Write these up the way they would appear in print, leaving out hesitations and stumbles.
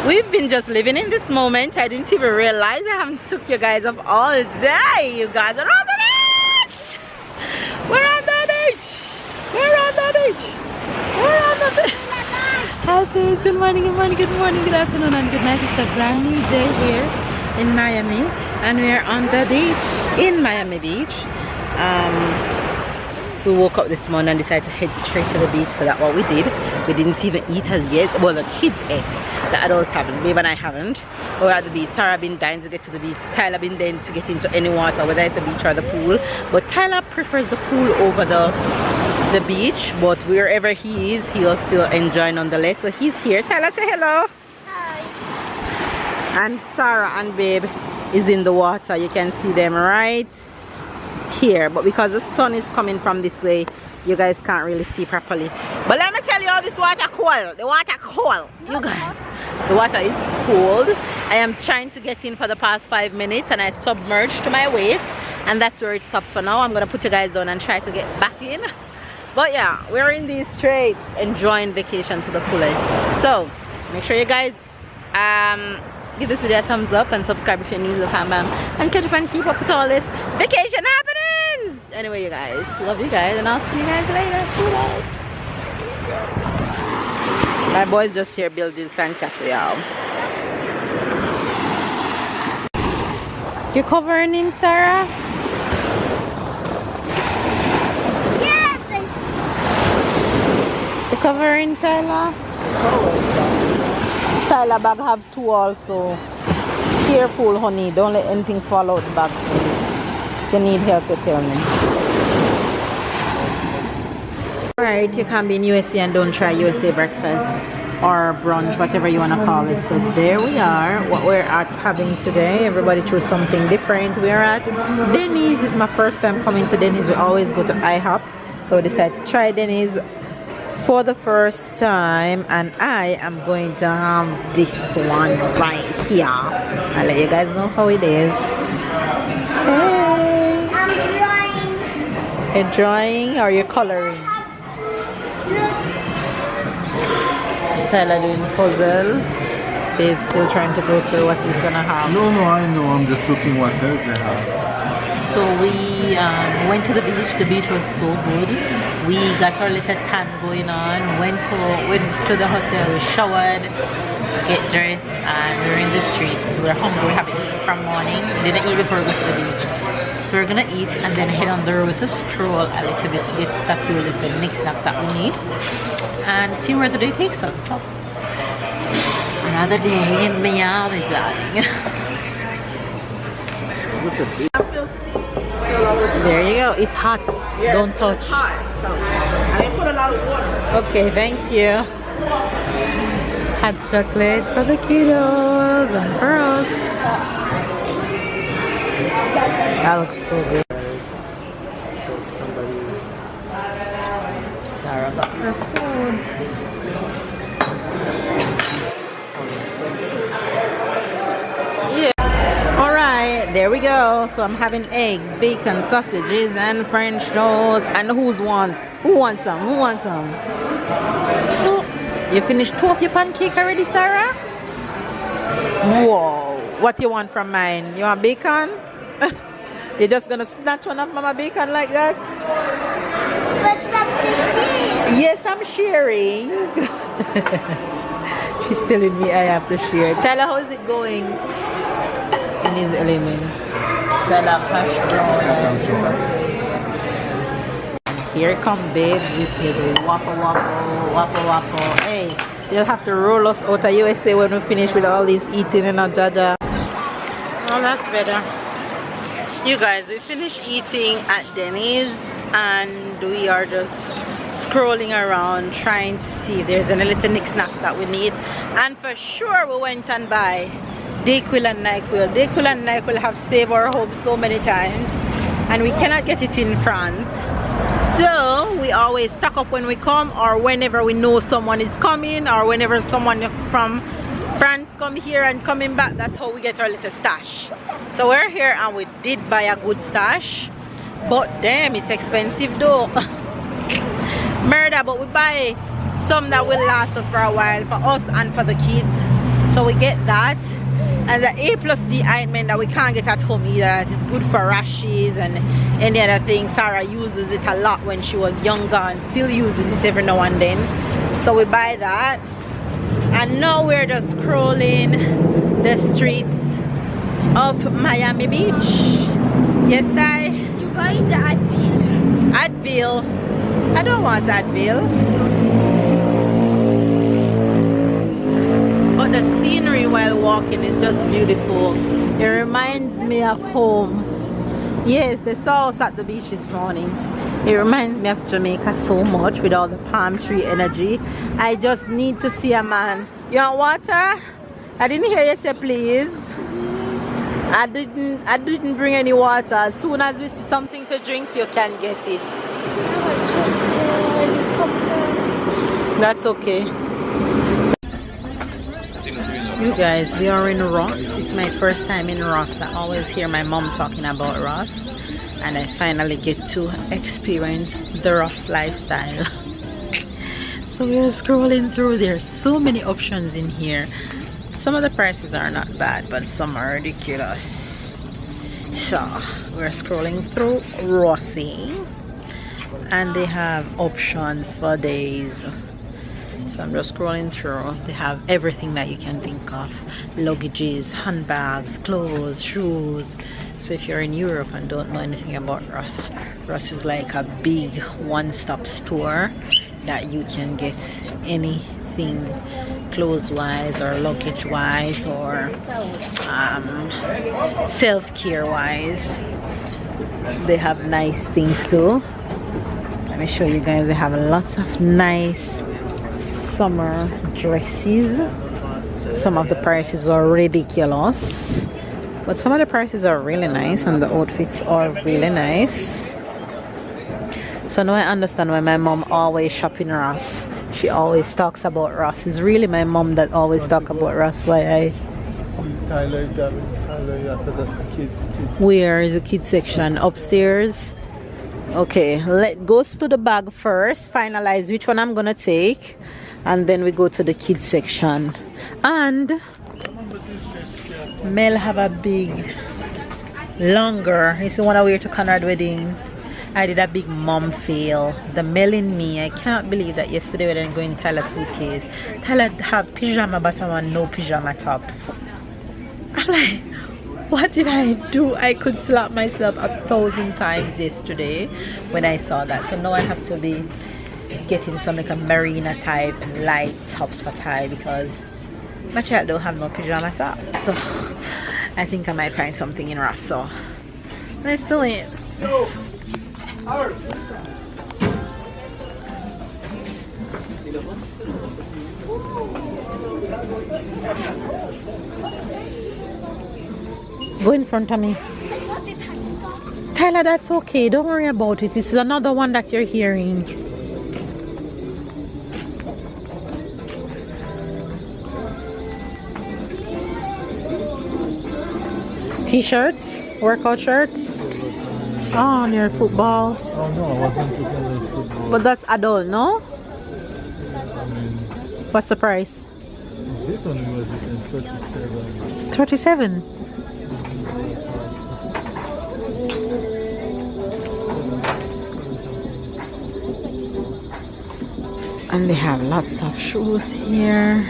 We've been just living in this moment. I didn't even realize I haven't took you guys up all day. You guys are on the beach. We're on the beach. We're on the beach. We're on the beach. Hi sis, good morning, good morning, good morning, good afternoon and good night. It's a brand new day here in Miami and we're on the beach in Miami Beach. We woke up this morning and decided to head straight to the beach, so that's what we did. We didn't even eat as yet. Well, the kids ate, the adults haven't. Babe and I haven't. We're at the beach. Sarah been dying to get to the beach. Tyler been dying to get into any water, whether it's the beach or the pool. But Tyler prefers the pool over the beach. But wherever he is, he'll still enjoy nonetheless. So he's here. Tyler, say hello. Hi. And Sarah and Babe is in the water. You can see them right here, but because the sun is coming from this way, you guys can't really see properly. But let me tell you how this water cold. The water cold, you guys. The water is cold. I am trying to get in for the past 5 minutes and I submerged to my waist, and that's where it stops for now. I'm gonna put you guys down and try to get back in. But yeah, we're in these straits enjoying vacation to the fullest. So make sure you guys give this video a thumbs up and subscribe if you're new to the fam bam, and catch up and keep up with all this vacation happenings. Anyway, you guys, love you guys, and I'll see you guys later. My boys just here building sandcastle, y'all. You covering him, Sarah? Yes. You covering Tyler? Tyler bag have 2 also. Careful, honey. Don't let anything fall out the bag. If you need help, you tell me. Alright, you can be in USA and don't try USA breakfast or brunch, whatever you want to call it. So there we are, what we're at having today. Everybody chose something different. We're at Denny's. This is my first time coming to Denny's. We always go to IHOP. So we decided to try Denny's for the first time, and I am going to have this one right here. I'll let you guys know how it is. Hey. I'm drawing. You're drawing or you're coloring? Tyler doing puzzle. Babe's still trying to go through what he's gonna have. No, I know. I'm just looking what else they have. So we went to the beach. The beach was so good. We got our little tan going on. Went to the hotel. We showered, get dressed, and we're in the streets. We're hungry. We haven't eaten from morning. We didn't eat before we go to the beach. So we're gonna eat and then head on the road to stroll a little bit, get a few little knickknacks that we need, and see where the day takes us. So another day in Miami, darling. There you go. It's hot. Yeah, don't touch. It's hot. I didn't put a lot of water. Okay, thank you. Hot chocolate for the kiddos and for us. That looks so good. Sarah got her food. Yeah. Alright, there we go. So I'm having eggs, bacon, sausages, and French toast. And who wants some? Who wants some? You finished 2 of your pancake already, Sarah? Whoa. What you want from mine? You want bacon? You're just gonna snatch one of Mama bacon like that? But from the sea. Yes, I'm sharing. She's telling me I have to share. Tyler, how is it going in his element? Tyler, hash brown and sausage. Here come Babe with his waffle. Hey, they'll have to roll us out of USA when we finish with all this eating and jaja. Oh, that's better. You guys, we finished eating at Denny's and we are just scrolling around trying to see if there's any little knickknack that we need. And for sure we went and buy Dayquil and NyQuil. Dayquil and NyQuil have saved our hopes so many times and we cannot get it in France. So we always stock up when we come, or whenever we know someone is coming, or whenever someone from France come here and coming back. That's how we get our little stash. So we're here and we did buy a good stash, but damn, it's expensive though. Murder, but we buy some that will last us for a while, for us and for the kids. So we get that, and the A plus D ointment that we can't get at home either. It's good for rashes and any other thing. Sarah uses it a lot when she was younger and still uses it every now and then. So we buy that, and now we're just scrolling the streets of Miami Beach. Yes, Di? You buying the Advil? Advil? I don't want Advil. But the scenery while walking is just beautiful. It reminds me of home. Yes, they saw us at the beach this morning. It reminds me of Jamaica so much with all the palm tree energy. I just need to see a man. You want water? I didn't hear you say please. I didn't bring any water. As soon as we see something to drink, you can get it. That's okay. You guys, we are in Ross. It's my first time in Ross. I always hear my mom talking about Ross, and I finally get to experience the Ross lifestyle. So we're scrolling through. There's so many options in here. Some of the prices are not bad, but some are ridiculous. So we're scrolling through Rossi, and they have options for days. So I'm just scrolling through. They have everything that you can think of: luggages, handbags, clothes, shoes. So if you're in Europe and don't know anything about Ross, Ross is like a big one-stop store that you can get anything clothes wise or luggage wise or self-care wise. They have nice things too. Let me show you guys. They have lots of nice summer dresses. Some of the prices are ridiculous, but some of the prices are really nice, and the outfits are really nice. So now I understand why my mom always shop in Ross. She always talks about Ross. It's really my mom that always talk about Ross. Why I... Tyler, yeah, because that's the kids. Where is the kids section? Upstairs? Okay, goes to the bag first, finalize which one I'm gonna take, and then we go to the kids section. And Mel have a big longer. It's the one I wear to Conrad wedding. I did a big mom fail. The Mel in me, I can't believe that yesterday we didn't go in Tyler's suitcase. Tyler have pyjama bottom and no pyjama tops. I'm like, what did I do? I could slap myself 1,000 times yesterday when I saw that. So now I have to be getting some like a marina type and light tops for Ty, because my child don't have no pyjama top. So I think I might find something in Ross. So let's do it. Go in front of me. I thought it had stopped. Tyler, that's okay. Don't worry about it. This is another one that you're hearing. T-shirts? Workout shirts? Oh, near football. Oh no, I wasn't looking at the football. But that's adult, no? What's the price? This one was in 37. 37. And they have lots of shoes here.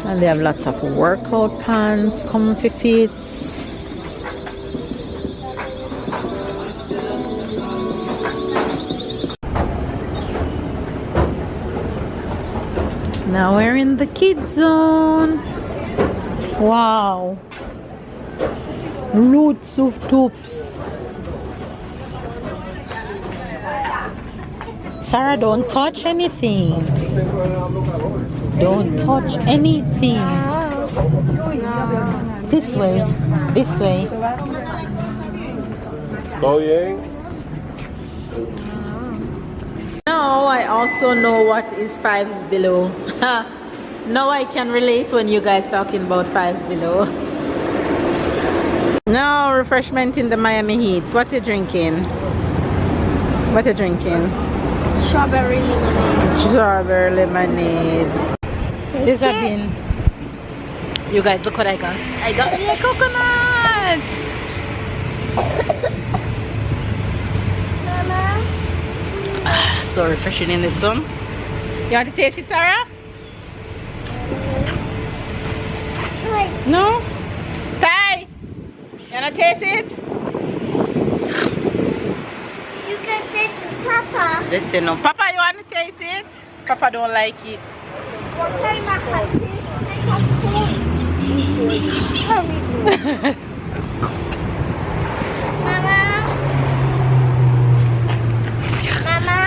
And they have lots of workout pants, comfy fits. Now we're in the kids zone. Wow. Lots of tops. Sarah, don't touch anything. Don't touch anything. This way. This way. Oh yeah. Now I also know what is fives below. Now I can relate when you guys talking about fives below. Now refreshment in the Miami Heat. What you drinking? What you drinking? Strawberry lemonade. Strawberry lemonade. This have been You guys, look what I got. I got me a coconut. Mama. So refreshing in the sun. You want to taste it, Sarah? Wait. No? Ty! You want to taste it? You can take to Papa. Listen, no. Papa, you want to taste it? Papa don't like it. What time I have this? Take a spoon. Mama. Mama.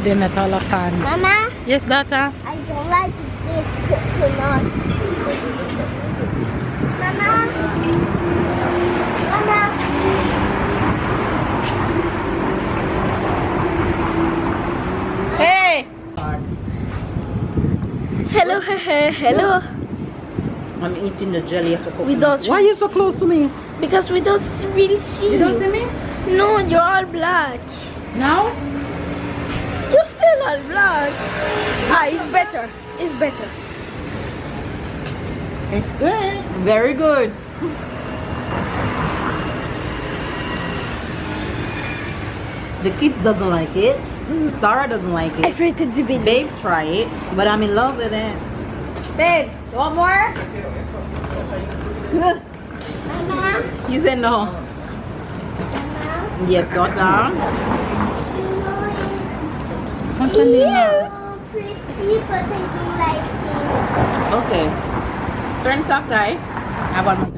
They're not all a fan. Mama. Yes, daughter? I don't like this coconut. Mama. Mama. Hey! Hello, hello. I'm eating the jelly of the coconut. We don't. Why are you so close to me? Because we don't really see You don't see me? No, you're all black. Now? You're still all black. Ah, it's better. It's better. It's good. Very good. The kids doesn't like it. Sarah doesn't like it. I rated the baby. Babe, try it. But I'm in love with it. Babe, you want more? Mama. You said no. Mama. Yes, daughter. What's Ew, the name? pretty, but I don't like it. Okay. Turn it off, guy. Have one more.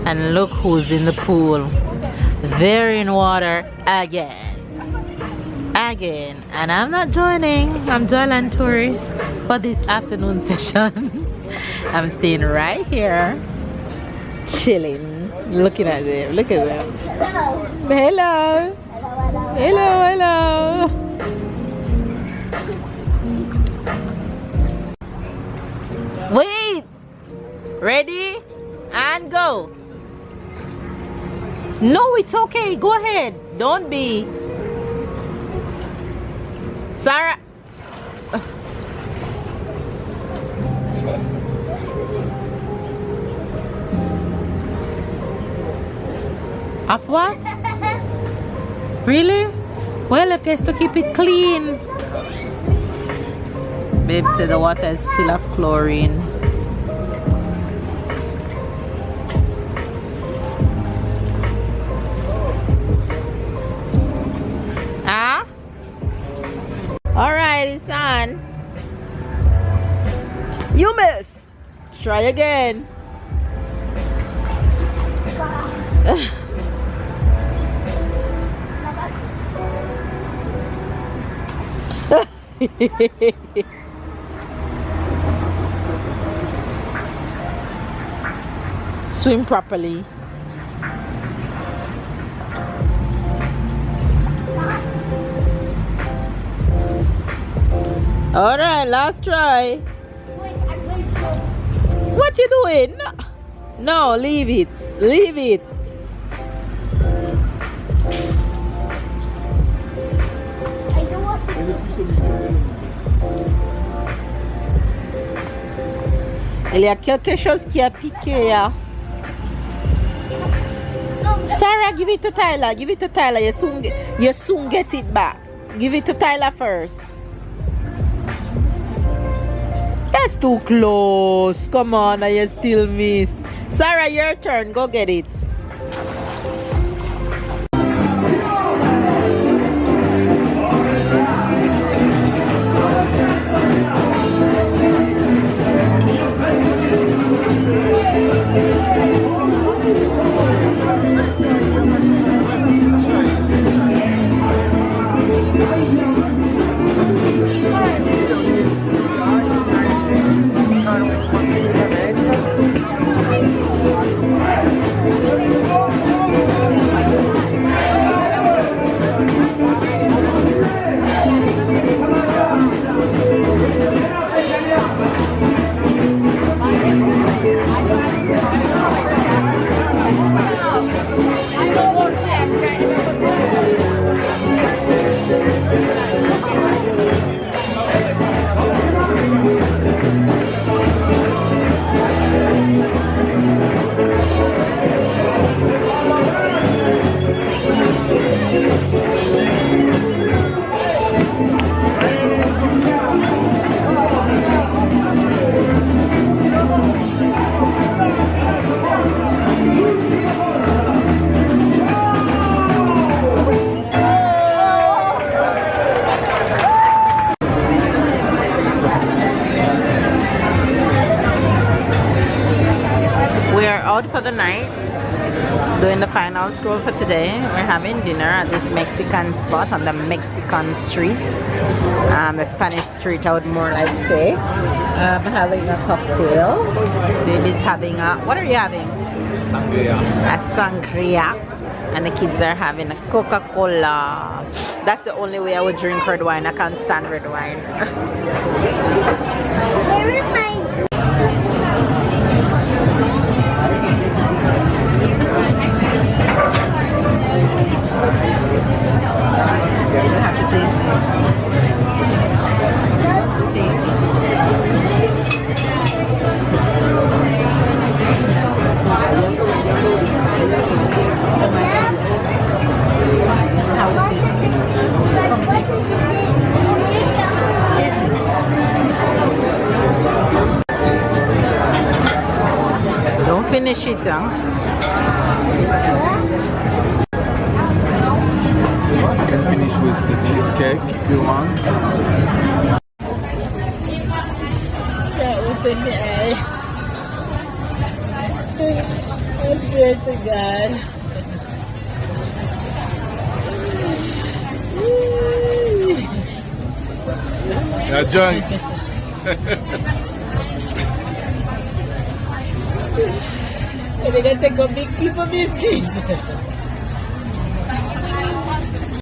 And look who's in the pool. They're in water again. Again. And I'm not joining. I'm joining tourists for this afternoon session. I'm staying right here, chilling, looking at them. Look at them. Hello. Say hello. Hello, hello. Wait. Ready? And go. No, it's okay. Go ahead. Don't be. Sarah. Of what? Really? Well, it has to keep it clean. Babe said the water is full of chlorine. Ah? Alright, it's on. You missed. Try again. Swim properly. All right, last try. What you doing? No, no, leave it. Leave it. I don't want to. Il y a quelque chose qui a piqué. Sarah, give it to Tyler. Give it to Tyler. You soon get it back. Give it to Tyler first. That's too close. Come on, you still miss. Sarah, your turn. Go get it. out for the night, doing the final scroll for today. We're having dinner at this Mexican spot on the Mexican street, the Spanish street I would more like to say. I'm having a cocktail. Baby's having a, what are you having? Sangria. A sangria. And the kids are having a Coca-Cola. That's the only way I would drink red wine. I can't stand red wine. You have to taste Don't finish it, huh? You can finish with the cheesecake if you want. Can't open the eye. I swear to God. Yeah, John. They're gonna take a big piece of biscuits.